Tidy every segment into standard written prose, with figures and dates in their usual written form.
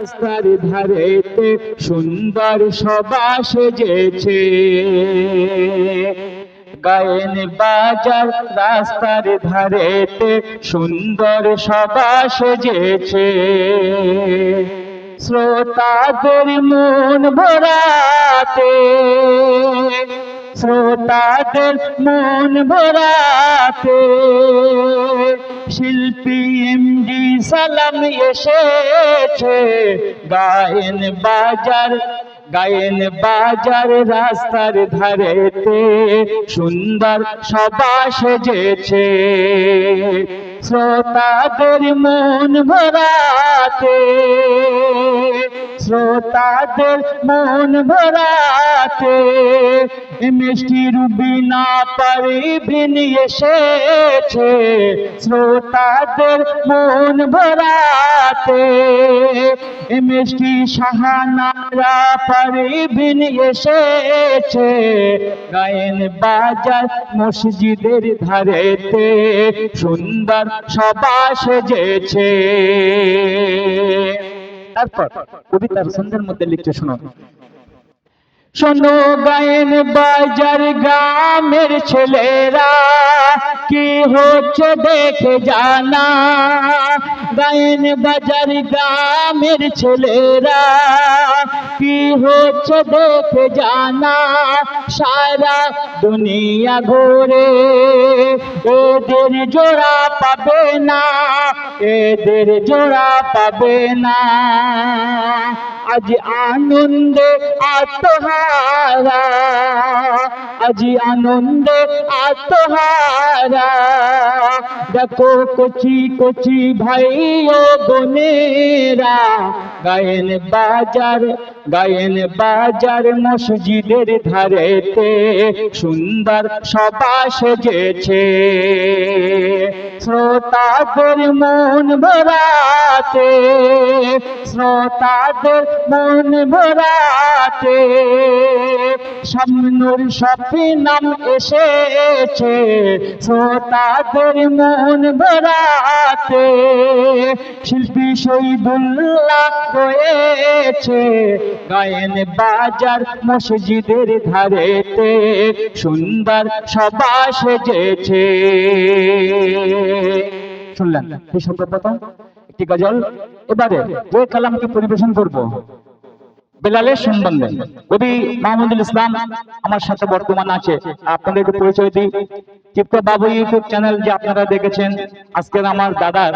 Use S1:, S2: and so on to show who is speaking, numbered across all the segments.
S1: রাস্তার ধারেতে সুন্দর সভা সেজেছে। গায়েন বাজার রাস্তার ধারেতে সুন্দর সভা সেজেছে। শ্রোতাদের মন ভরাতে, শ্রোতাদের মন ভরাতে শিল্পী এমডি সালাম এসেছে। গায়েন বাজার, গায়েন বাজার রাস্তার ধারেতে সুন্দর সভা সেজেছে। শ্রোতাদের মন ভরাতে, শ্রোতাদের মন ভরাতে মিষ্টি রুবিনা পারভিন এসেছে। শ্রোতাদের মন ভরাতে মিষ্টি শাহানারা পারভিন এসেছে। গায়েন বাজার মসজিদের ধারেতে সুন্দর সভা সেজেছে। তারপর কবিতার ছন্দের মধ্যে লিখছে, শোনো। শোনো গায়েন বাজার গ্রামের ছেলেরা কি হচ্ছে দেখে জানা। গায়েন বাজার গ্রামের ছেলেরা কি হচ্ছে দেখে জানা। সারা দুনিয়া ঘুরে এদের জোড়া পাবে না, এদের জোড়া পাবে না। আজ আনন্দে আত্মহারা, আজ আনন্দে আত্মহারা। দেখো কচি কচি ভাই ও বোনেরা, গায়েন বাজার, গায়েন বাজার মসজিদের ধারেতে সুন্দর সভা সেজেছে। শ্রোতাদের মন ভরাতে, শ্রোতাদের মন ভরাতে শামনুর শফি নাম এসেছে। শ্রোতাদের মন ভরাতে শিল্পী শহীদুল্লাহ রয়েছে। গায়েন বাজার মসজিদের ধারেতে সুন্দর সভা সেজেছে। শুনলেন এই সর্বপ্রথম একটি গজল। এবারে যে কালামকে পরিবেশন করব বেলালের সম্বন্ধে। কবি মাহমুদুল ইসলাম আমার সাথে বর্তমান আছে। আপনাদেরকে পরিচয় দিই, চিত্ত বাবু ইউটিউব চ্যানেল যে আপনারা দেখেছেন। আজকের আমার দাদার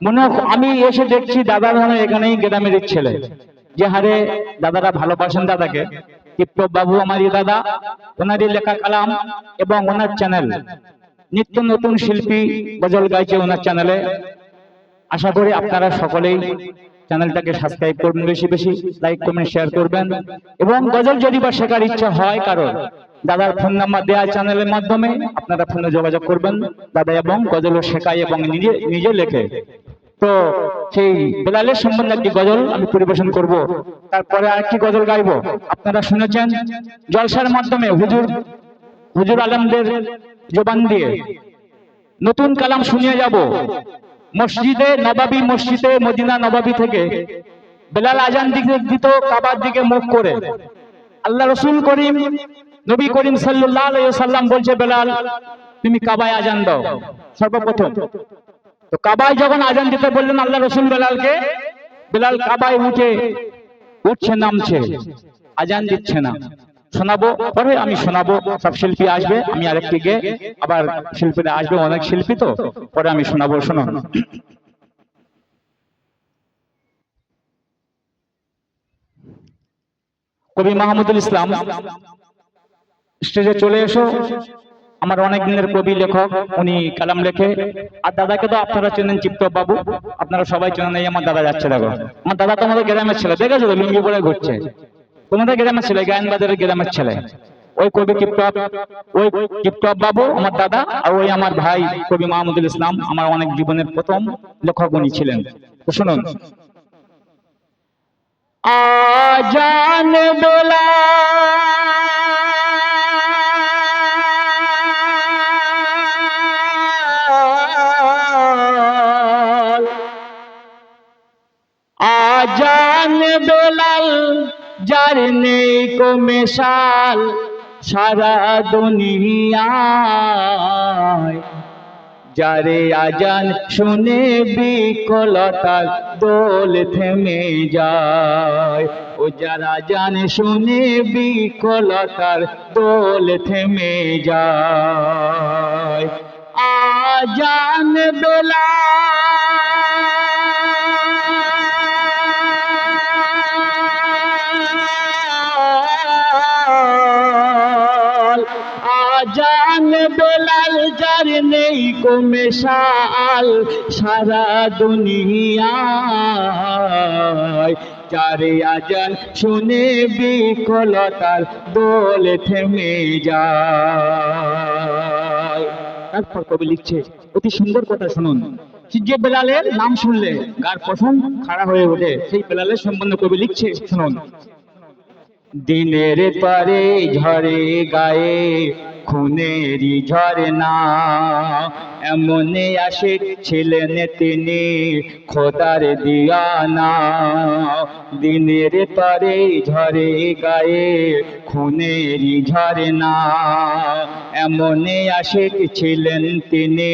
S1: মনে, আমি এসে দেখছি দাদার মনে এখানেই গ্রামের ছেলে, যে হারে দাদারা ভালোবাসেন দাদাকে। চিত্ত বাবু আমারই দাদা, ওনারই লেখা কালাম এবং ওনার চ্যানেল। নিত্য নতুন শিল্পী গজল গাইছে ওনার চ্যানেলে। আশা করি আপনারা সকলেই চ্যানেলটাকে সাবস্ক্রাইব করবেন, বেশি বেশি লাইক কমেন্ট শেয়ার করবেন। এবং গজল যদি বা শেখার ইচ্ছা হয় কারণ, দাদার ফোন নাম্বার দেওয়া চ্যানেলের মাধ্যমে আপনারা ফোনে যোগাযোগ করবেন। দাদা এবং গজলও শেখায় এবং নিজে নিজে লেখে। তো সেই বেলালের সম্বন্ধে একটি গজল আমি পরিবেশন করব। তারপরে আরেকটি গজল গাইব। আপনারা শুনেছেন জলসার মাধ্যমে হুজুর, হুজুর আলমদের জবান দিয়ে নতুন কালাম শুনিয়ে যাব। মসজিদে নবাবী, মসজিদে মদিনা নবাবী থেকে বেলাল আজান দিকে দিত কাবার দিকে মুখ করে। আল্লাহ রসুল করিম, নবী করিম সাল্লাল্লাহু আলাইহি ওয়াসাল্লাম বলছে, বেলাল তুমি কাবায় আজান দাও সর্বপ্রথম। তো কাবায় যখন আজান দিতে বললেন আল্লাহ রসুল বেলালকে, বেলাল কাবায় উঠছে নামছে, আজান দিচ্ছে না। শোনাবো পরে, আমি শোনাবো, সব শিল্পী আসবে, আমি আরেকটি গে আবার শিল্পীরা আসবে, অনেক শিল্পী তো, পরে আমি শোনাবো। শোনো। কবি মাহমুদুল ইসলাম স্টেজে চলে এসো। আমার অনেক দিনের কবি লেখক, উনি কালাম লেখে। আর দাদাকে তো আপনারা চেনেন, চিত্ত বাবু, আপনারা সবাই চেনেন। এই আমার দাদা যাচ্ছে, দেখো আমার দাদা তো আমাদের গ্রামের ছেলে, দেখেছো তো লুঙ্গি পরে ঘুরছে। তোমাদের গ্রামের ছেলে, গায়ন বাজারের গ্রামের ছেলে। ওই কবি টিপটপ, ওই টিপটপ বাবু আমার দাদা, আর ওই আমার ভাই কবি মাহমুদুল ইসলাম, আমার অনেক জীবনের প্রথম লেখক উনি ছিলেন। তো শুনুন। আজান বেলা আজান বেলাল যার নেই কো মেশাল সারা দুনিয়ায়, যারে আজান শুনে বিকলতার দোল থেমে যায়। ও যার আজান শুনে বিকলতার দোল থেমে যায়। আজান বেলাল, আজান বেলাল যার নেই কো মেশাল সারা দুনিয়ায়, যারে আজান শুনে বিকলতার দোল থেমে যায়। তারপর কবি লিখছে, অতি সুন্দর কথা শুনুন। যে বেলালের নাম শুনলে গার পশম খাড়া হয়ে ওঠে, সেই বেলালের সম্বন্ধে কবি লিখছে, শুনুন। দিনের পরে ঝরে গায়ে খুনেরই ঝরনা, এমনে আশিক ছিলেন তিনি খোদার দিয়ানা। দিনের পরে ঝরে গায়ে খুনেরই ঝরনা, এমনে আশিক ছিলেন তিনি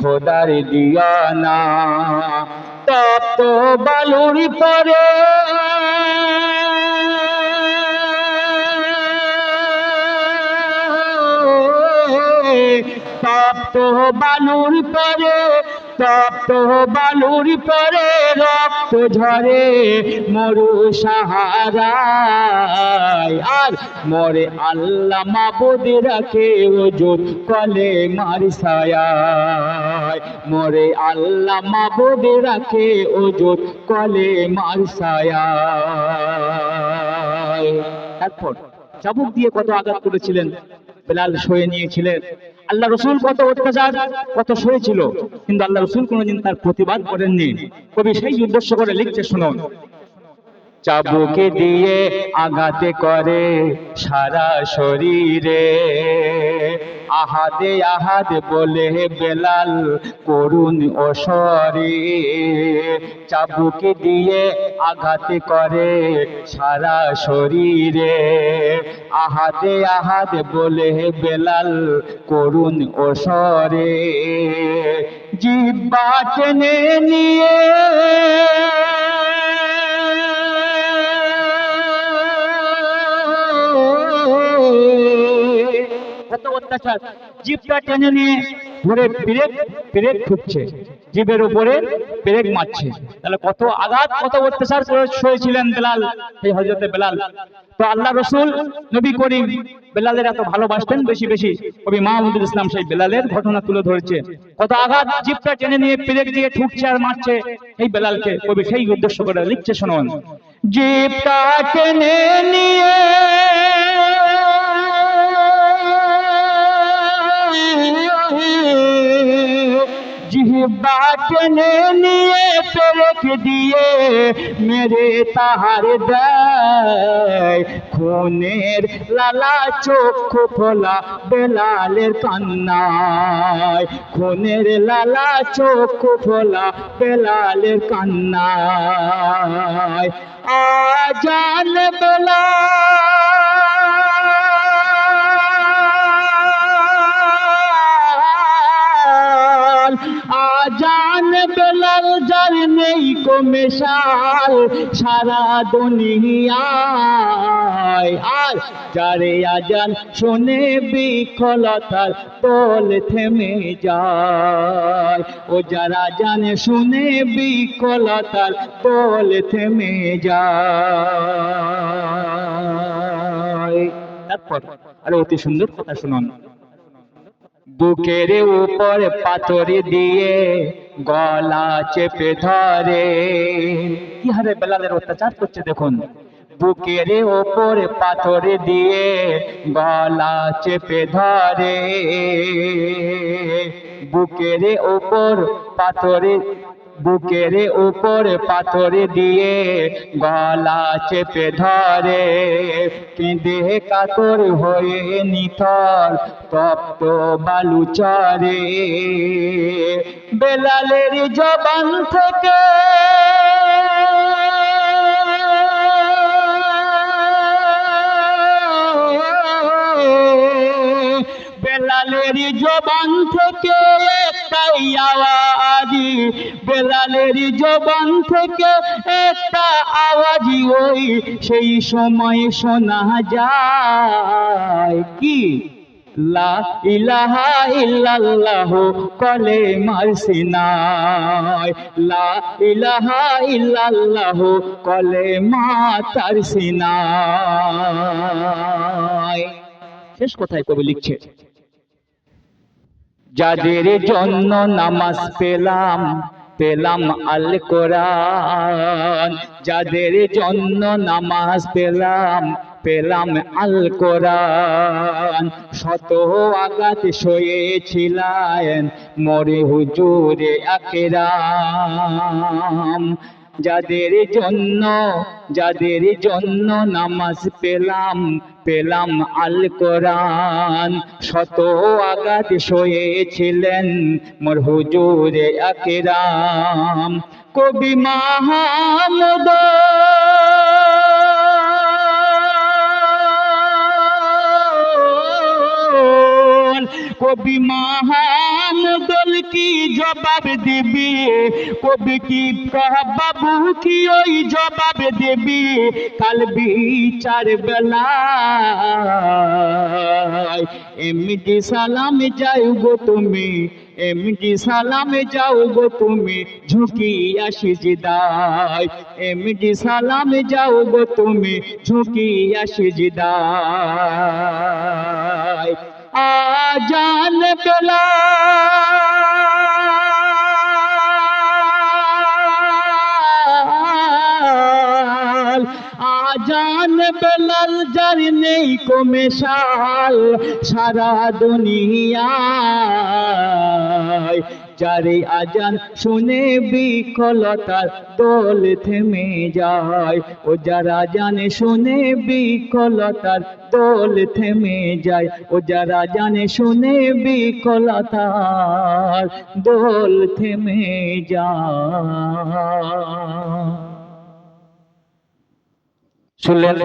S1: খোদার দিয়ানা। তপ্ত বালুর পরে তপ্ত বালুর পরে, তপ্ত বালুর পরে রক্ত ঝরে মরু সাহারায়। আর মরে আল্লাহ মাবুদ রাখে ওজুদ কলে মার ছায়ায়, মরে আল্লাহ মাবুদ রাখে ওজুদ কলে মার ছায়ায়। তারপর চাবুক দিয়ে কত আঘাত করেছিলেন, বেলাল সয়ে নিয়েছিলেন। আল্লাহ রসুল কত অত্যাচার, কত সয়েছিল, কিন্তু আল্লাহ রসুল কোনোদিন তার প্রতিবাদ করেননি। কবি সেই উদ্দেশ্য করে লিখছে, শুনুন। চাবুকে দিয়ে আঘাতে করে সারা শরীরে, আহাদে আহাদ বলে বেলাল করুণ ওসরে। চাবুকে দিয়ে আঘাতে করে সারা শরীরে, আহাদে আহাদ বলে বেলাল করুণ ওসরে। জিহ্বা টেনে নিয়ে কত অত্যাচার, জিভটা টেনে নিয়ে ধরে পেরেক পেরেক ঠুকছে, জিভের উপরে পেরেক মারছে। তাহলে কত আঘাত, কত অত্যাচার সয়েছিলেন বেলাল, এই হযরতে বেলাল। তো আল্লাহ রসুল নবী করিম বেলালের এত ভালোবাসতেন, বেশি বেশি কবি মাহমুদুল ইসলাম সেই বেলালের ঘটনা তুলে ধরেছে। কত আঘাত, জিভটা টেনে নিয়ে পেরেক দিয়ে ঠুকছে আর মারছে এই বেলালকে। কবি সেই উদ্দেশ্য করে লিখছে, শুনুন। জিভটা টেনে নিয়ে জিহ্বা টেনে নিয়ে পেরেক দিয়ে মেরে তাহার দেয় খুনের লালা চক্ষু ফোলা বেলালের কান্নায়, খুনের লালা চক্ষু ফোলা বেলালের কান্নায়। আজান বেলাল, আজান বেলাল যার নেই কো মেশাল সারা দুনিয়ায়। আর যারে আজান শুনে বিকলতার দোল থেমে যায়। ও যারা আজান শুনে বিকলতার দোল থেমে যায়। তারপর আরে অতি সুন্দর কথা শুনুন। বুকের উপর পাথর দিয়ে গলা চেপে ধরে, কি হারে বেলালের অত্যাচার করছে দেখুন। বুকের উপর পাথর দিয়ে গলা চেপে ধরে, বুকের উপর পাথরে, বুকের উপর পাথর দিয়ে গলা চেপে ধরে। কেঁদে কাতর হয়ে নিথর তপ্ত বালুচরে, বেলালের জবান থেকে জবান থেকে একটাই আওয়াজি, বেলালের জবান থেকে একটা আওয়াজি, ওই সেই সময় শোনা যায় কি লা ইলাহা ইল্লাল্লাহ কলেমার সিনায়, লা ইলাহা ইল্লাল্লাহ কলেমা তার সিনায়। শেষ কথায় কবি লিখছে, যাদের জন্য নামাজ পেলাম পেলাম আল কোরআন, যাদের জন্য নামাজ পেলাম পেলাম আল কোরআন, শত আঘাত সয়েছিলেন মোরে হুজুরে আকরাম। যাদের জন্য নামাজ পেলাম পেলাম আল কোরআন, শত আঘাত সয়েছিলেন মোর হুজুরে আকরাম। কবি মাহমুদ কবি মাহমুদুল কি জবাব দিবি, কবি কি বাবু কি ওই জবাব দিবি কাল বিচার বেলায়। এমডি সালাম যাও গো তুমি, এমডি সালাম যাও গো তুমি ঝুঁকিয়া সিজদায়, এমডি সালাম যাও গো তুমি ঝুঁকিয়া সিজদায়। আজান বেলাল, আজান বেলাল যার নেই কো মেশাল সারা দুনিয়ায়, যারে আজান শুনে বিকলতার দোল থেমে যায়, ও যার আজান শুনে বিকলতার দোল থেমে যায়, ও যার আজান শুনে বিকলতার দোল থেমে যায়। শুনলেন